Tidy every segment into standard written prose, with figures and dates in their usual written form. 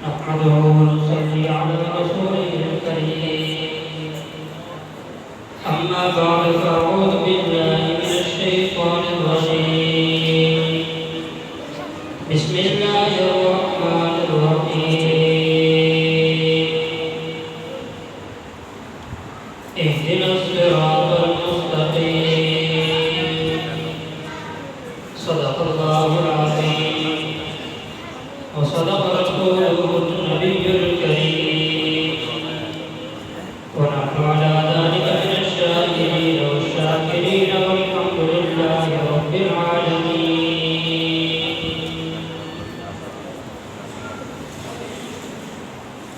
نحمده ونصلي على رسوله الكريم أما بعد فأعوذ بالله من الشيطان الرجيم بسم الله الرحمن الرحيم اهدنا الصراط المستقيم صدق الله العظيم وصدق رسوله النبي الكريم ونحن على ذلك من الشاهدين والشاكرين والحمد لله رب العالمين.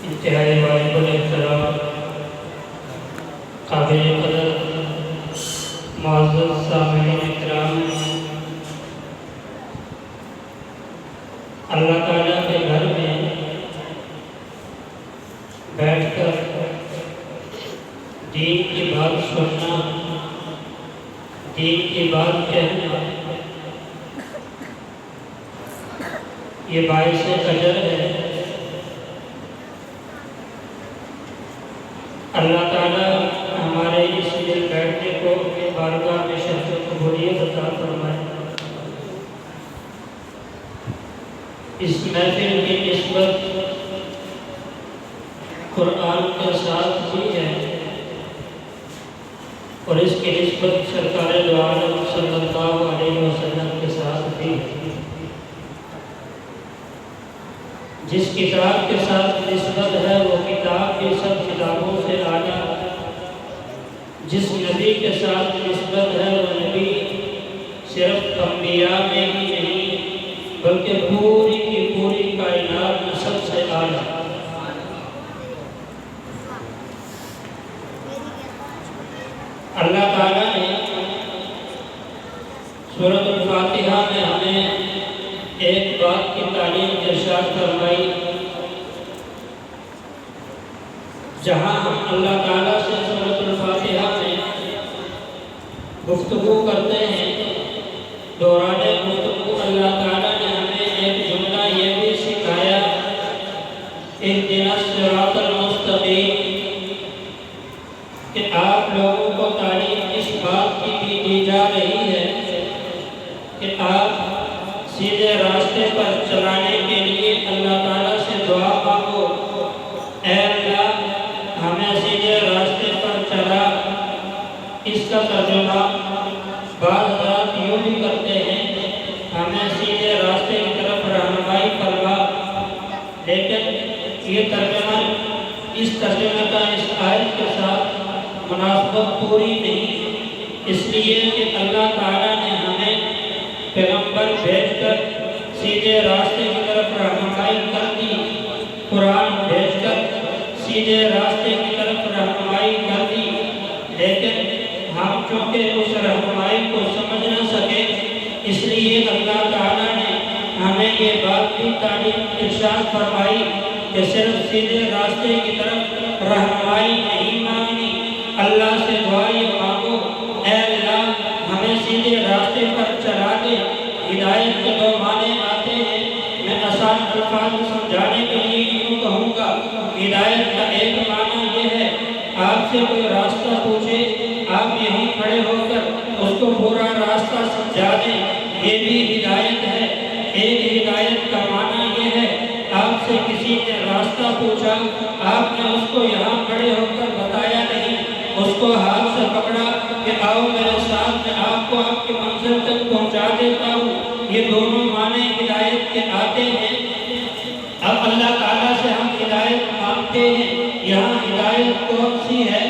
انتہائی واجب الاحترام قابل قدر معزز سامعین اکرام، اللہ تعالیٰ کے گھر میں بیٹھ کر دین کی بات سننا، دین کی بات کہنا، یہ باعث اجر ہے۔ اللہ تعالیٰ ہمارے اس دل بیٹھنے کو اپنے بارگاہ میں شرف و قبولیت عطا فرمائے۔ اس محفل کی نسبت قرآن کے ساتھ بھی ہے اور اس کی نسبت سرکار دو عالم صلی اللہ علیہ وسلم کے ساتھ بھی ہے۔ جس کتاب کے ساتھ نسبت ہے وہ کتاب بھی سب کتابوں سے اعلیٰ، جس نبی کے ساتھ نسبت ہے وہ نبی صرف انبیاء میں ہی نہیں بلکہ پوری کی پوری کائنات میں سب سے اعلیٰ۔ اللہ تعالیٰ نے سورۃ الفاتحہ میں ہمیں ایک بات کی تعلیم ارشاد فرمائی، جہاں ہم اللہ تعالیٰ سے سورۃ الفاتحہ میں گفتگو کرتے ہیں، دوران گفتگو اللہ تعالیٰ نے ہمیں ایک جملہ یہ بھی سکھایا، اہدنا الصراط المستقیم، کہ آپ لوگوں کو تعلیم اس بات کی بھی دی جا رہی ہے کہ آپ سیدھے راستے پر چلانے کے لیے اللہ تعالیٰ سے دعا مانگو، اے اللہ ہمیں سیدھے راستے پر چلا۔ اس کا ترجمہ بعض حضرات یوں بھی کرتے ہیں، ہمیں سیدھے راستے کی طرف رہنمائی فرما، لیکن یہ ترجمہ اس ترجمے کا اس آیت کے ساتھ مناسبت پوری نہیں، اس لیے کہ اللہ تعالیٰ نے ہمیں پیغمبر بھیج کر سیدھے راستے کی طرف رہنمائی کر دی، قرآن بھیج کر سیدھے راستے کی طرف رہنمائی کر دی، لیکن ہم چونکہ اس رہنمائی کو سمجھ نہ سکے، اس لیے اللہ تعالیٰ نے ہمیں یہ بات بھی تعلیم ارشاد فرمائی کہ صرف سیدھے راستے کی طرف رہنمائی نہیں مانگنی، اللہ سے دعا یہ مانگو، اے اللہ ہمیں سیدھے راستے پر چلا دے۔ ہدایت کے دو معنی آتے ہیں، میں آسان الفاظ سمجھانے کے لیے یوں کہوں گا، ہدایت کا ایک معنی یہ ہے آپ سے کوئی راستہ پوچھے، آپ یہیں کھڑے ہو کر اس کو پورا راستہ سمجھا دیں، یہ بھی ہدایت ہے۔ ایک ہدایت کا معنی یہ ہے آپ سے کسی نے راستہ پوچھا، آپ نے اس کو یہاں کھڑے ہو کر بتایا نہیں، اس کو ہاتھ سے پکڑا کہ آؤ میرے ساتھ، میں آپ کو آپ کی منزل تک پہنچا دیتا ہوں، یہ دونوں معنی ہدایت کے آتے ہیں۔ اب اللہ تعالیٰ سے ہم ہدایت مانگتے ہیں، یہاں ہدایت کون سی ہے؟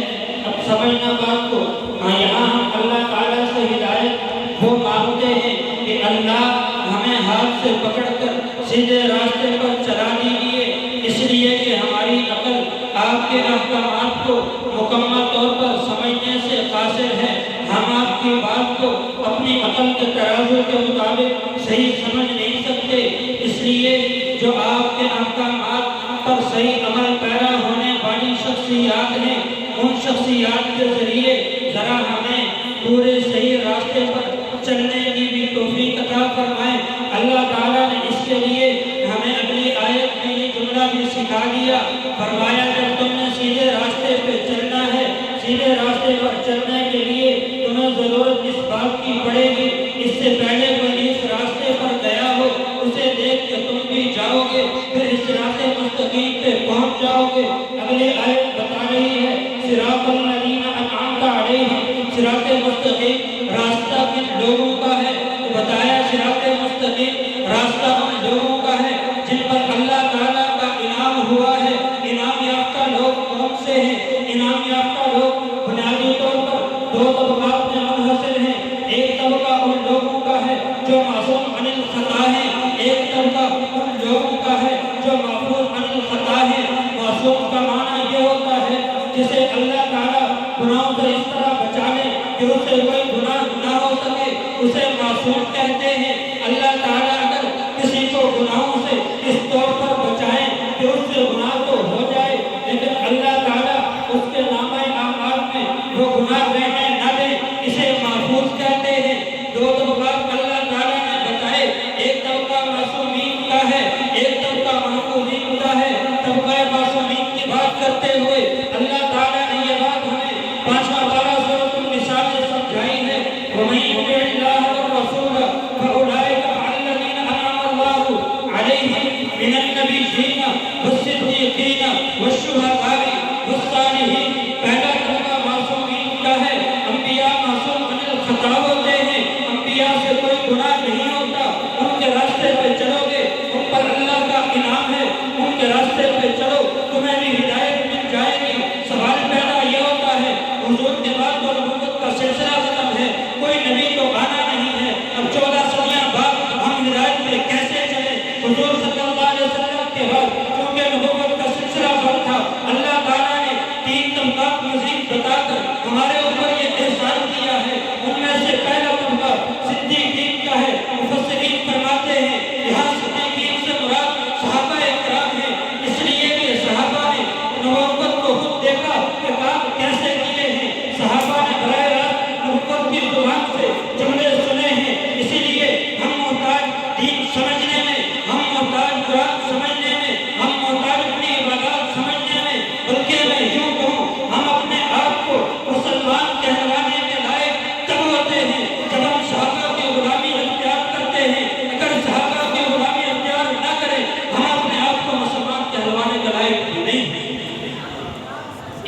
اب سمجھنا بات کو، یہاں ہم اللہ تعالیٰ سے ہدایت وہ مانگتے ہیں کہ اللہ ہمیں ہاتھ سے پکڑ کر سیدھے راستے پر چلا دیجیے، اس لیے کہ ہماری عقل آپ کے احکامات کو مکمل طور پر سمجھنے سے قاصر ہے، ہم آپ کی بات کو اپنی عقل کے ترازو کے مطابق صحیح سمجھ نہیں سکتے، اس لیے جو آپ کے احکامات پر صحیح عمل پیرا ہونے والی شخصیات ہیں، ان شخصیات کے ذریعے ذرا ہمیں پورے صحیح راستے پر چلنے کی بھی توفیق عطا فرمائے۔ اللہ تعالیٰ نے اس کے لیے ہمیں اگلی آیت میں یہ جملہ بھی سکھا دیا. فرمایا جب تم نے سیدھے راستے پہ چلنا ہے، سیدھے راستے پر چلنے کے لیے تمہیں ضرورت اس بات کی پڑے گی اس سے پہلے کوئی اس راستے پر گیا ہو اسے دیکھ کے تم بھی جاؤ گے، پھر اس راستے مستقیم پہ پہنچ جاؤ گے. اگلی آیت بتا رہی ہے صراط الذین انعمت علیہم، صراط مستقیم راستہ کن لوگوں کا ہے؟ تو بتایا صراط مستقیم راستہ ان لوگوں کا ہے جن پر اللہ تعالیٰ کا انعام ہوا ہے. انعام یافتہ لوگ کون سے ہیں؟ انعام یافتہ لوگ بنیادی طور پر دو طبقات میں منحصر ہیں. ایک طبقہ ان لوگوں کا ہے جو معصوم عن الخطا ہے، ایک طبقہ ان لوگوں کا ہے جو محفوظ عن الخطا ہے. معصوم کا معنی یہ ہوتا ہے جسے اللہ تعالیٰ گناہوں سے اس طرح بچا لے کہ اس سے کوئی گناہ نہ ہو سکے، اسے معصوم کہتے ہیں. اللہ تعالیٰ اگر کسی کو گناہوں سے اس طور پر بچائیں کہ اس سے گناہ تو ہو جائے لیکن اللہ تعالیٰ اس کے نامہ اعمال میں وہ گناہ رہنے نہ دے، اسے محفوظ کہتے ہیں. دو طبقات اللہ تعالیٰ نے بتائے، ایک طبقہ معصومین کا ہے، ایک طبقہ محفوظین کا ہے. طبقہ معصومین کی بات کرتے ہوئے اللہ تعالیٰ نے یہ بات ہمیں 5واں پارہ سورۃ النساء میں سمجھائی ہے. وَمَن يُطِعِ اللَّهَ وَالرَّسُولَ فَأُولَٰئِكَ مَعَ الَّذِينَ أَنْعَمَ اللَّهُ عَلَيْهِم مِّنَ النَّبِيِّينَ وَالصِّدِّيقِينَ وَالشُّهَدَاءِ وَالصَّالِحِينَ. پہلا طبقہ معصومین کا ہے. انبیاء معصوم عن الخطا ہوتے ہیں، انبیاء سے کوئی گناہ نہیں ہوتا. ان کے راستے پہ چلو گے ان پر اللہ کا انعام ہے، ان کے راستے پہ چلو تمہیں بھی ہدایت مل جائے گی. سوال پیدا یہ ہوتا ہے حضور کے بعد تو نبوت کا سلسلہ ختم ہے، کوئی نبی تو آنا نہیں ہے، اب 14 صدیاں بعد ہم ہدایت پہ کیسے چلیں؟ حضور صلی اللہ علیہ وسلم کے بعد کیونکہ نبوت کا سلسلہ بند تھا، اللہ تعالیٰ نے 3 طبقات مزید بتا کر ہمارے اوپر یہ احسان کیا ہے. ان میں سے پہلا طبقہ صدیقین کا ہے. مفسرین فرماتے ہیں یہاں صدیقین سے مراد صحابہ اکرام ہیں، اس لیے کہ صحابہ نے نبوت کو خود دیکھا کہ کام کیسے کیے ہیں. صحابہ نے براہ راست نبوت کی زبان سے جملے سنے ہیں، اسی لیے ہم محتاج دین سمجھنے میں، ہم محتاج قرآن سمجھنے میں، ہم محتاج اپنی عبادات سمجھنے میں، بلکہ میں یوں کہوں ہم اپنے آپ کو مسلمان کہلوانے کے لائق تب ہوتے ہیں جب ہم صحابہ کی غلامی اختیار کرتے ہیں. اگر صحابہ کی غلامی اختیار نہ کریں ہم اپنے آپ کو مسلمان کہلوانے کے لائق بھی نہیں ہیں.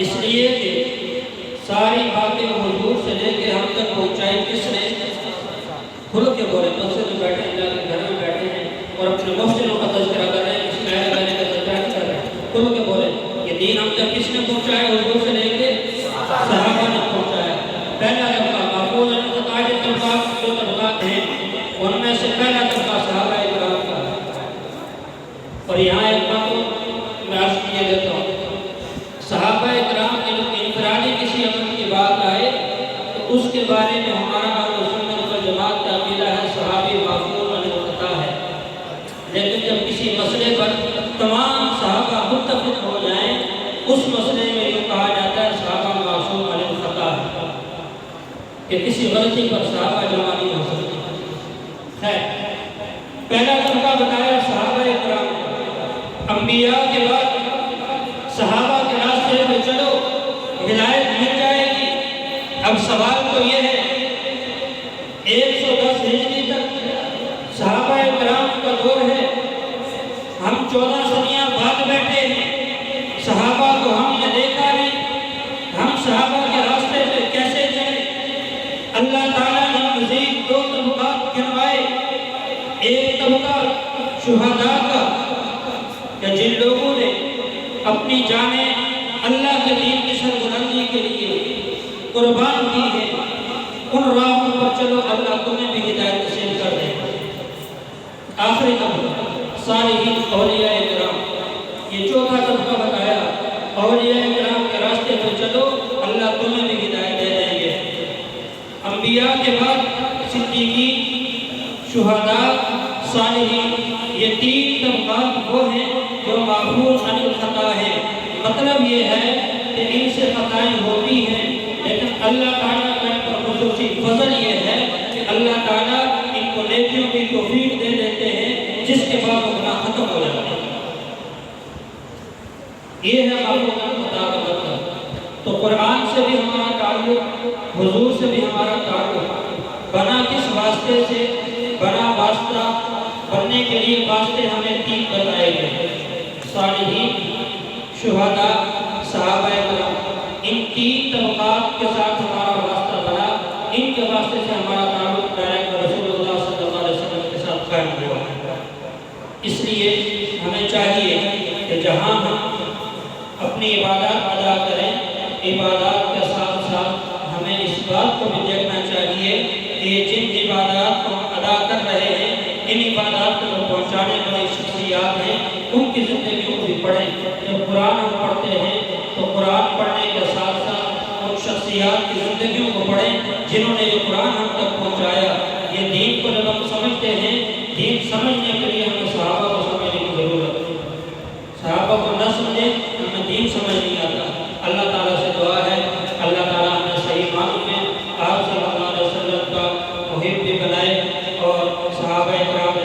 اس لیے کہ ساری باتیں حضور سے لے کے ہم تک پہنچائی کس نے؟ کھل کے بولے. مسجد میں بیٹھے ہیں، اللہ کے گھر میں بیٹھے ہیں اور اپنے محسنوں کا تذکرہ کر رہے ہیں، کسی نئے بہنے کا تذکرہ نہیں کر رہے ہیں. کھل کے بولے یہ دین ہم تک کس نے پہنچایا؟ حضور سے لے کے صحابہ نے پہنچایا. پہلا طبقہ محفوظ عن الخطا کے طبقات جو طبقات ہیں ان میں سے پہلا طبقہ صحابہ اکرام کا ہے. اور یہاں ایک بات میں عرض کیے دیتا ہوں، صحابہ اکرام انفرادی کسی عمل کی بات آئے تو اس کے بارے میں ہمارا اہل سنت والجماعت کا عقیدہ ہے صحابی معفوظ عن الخطا ہے. لیکن جب کسی مسئلے پر تمام صحابہ متفق ہو جائیں اس مسئلے میں یہ کہا جاتا ہے صحابہ معصوم عن الخطا ہے، کہ کسی غلطی پر صحابہ جمع نہیں ہو سکتے. ہے پہلا طبقہ بتایا صحابہ اکرام. انبیاء کے بعد صحابہ کے راستے پہ چلو ہدایت مل جائے گی. اب سوال تو یہ ہے 110 ہجری تک صحابہ اکرام کا دور ہے، ہم 14 صدیاں بعد بیٹھے ہیں، صحابہ کو ہم نے دیکھا نہیں، ہم صحابہ کے راستے پہ کیسے چلیں؟ اللہ تعالیٰ نے مزید 2 طبقات گنوائے. ایک طبقہ شہداء کا کہ جن لوگوں نے اپنی جانیں اللہ کے دین کی سربلندی کے لیے قربان کی ہے، ان راہوں پر چلو اللہ تمہیں بھی ہدایت نصیب کر دے. آخری طبقہ صالحین اولیاء کرام، یہ چوتھا طبقہ بتایا اولیاء کرام کے راستے پہ چلو اللہ تمہیں بھی ہدایت دے دیں گے. انبیاء کے بعد صدیقین، شہداء، صالحین، یہ 3 طبقات وہ ہیں جو معفوظ عن الخطا ہے. مطلب یہ ہے کہ ان سے خطائیں ہوتی ہیں لیکن اللہ تعالیٰ کا ان پر خصوصی فضل یہ ہے کہ اللہ تعالیٰ ان کو نیکیوں کی توفیق دے دیتے ہیں جس کے بعد وہ گناہ ختم ہو جاتے ہیں. یہ ہے معلومات خدا کا مطلب۔ تو قرآن سے بھی ہمارا تعلق، حضور سے بھی ہمارا تعلق، بنا کس واسطے سے؟ بنا واسطہ بننے کے لیے واسطے ہمیں 3 بتائے گئے: صالحین، شہداء، صحابہ کرام۔ ان 3 طبقات کے ساتھ ہمارا واسطہ بنا، ان کے واسطے سے ہمارا تعلق ڈائریکٹ رسول اللہ صلی اللہ علیہ وسلم کے ساتھ قائم ہوا ہے۔ اس لیے ہمیں چاہیے کہ جہاں ہم اپنی عبادات ادا کریں، عبادات کے ساتھ ساتھ ہمیں اس بات کو بھی دیکھنا چاہیے کہ جن عبادات کو ہم ادا کر رہے ہیں، ان عبادات کو پہنچانے والی شخصیات ہیں، ان کی زندگیوں کو بھی پڑھیں۔ جب قرآن ہم پڑھتے ہیں تو قرآن پڑھنے کے ساتھ ساتھ ان شخصیات کی زندگیوں کو پڑھیں جنہوں نے یہ قرآن ہم تک پہنچایا۔ یہ دین کو جب ہم سمجھتے ہیں، دین سمجھنے کے لیے ہمیں صحابہ کو سمجھنے کی ضرورت ہے۔ صحابہ کو نہ سمجھیں ہمیں دین سمجھ نہیں آتا۔ اللہ تعالیٰ سے دعا ہے اللہ تعالیٰ ہمیں صحیح معنوں میں آپ صلی اللہ علیہ وسلم کا محب بھی بنائے اور صحابہ کرام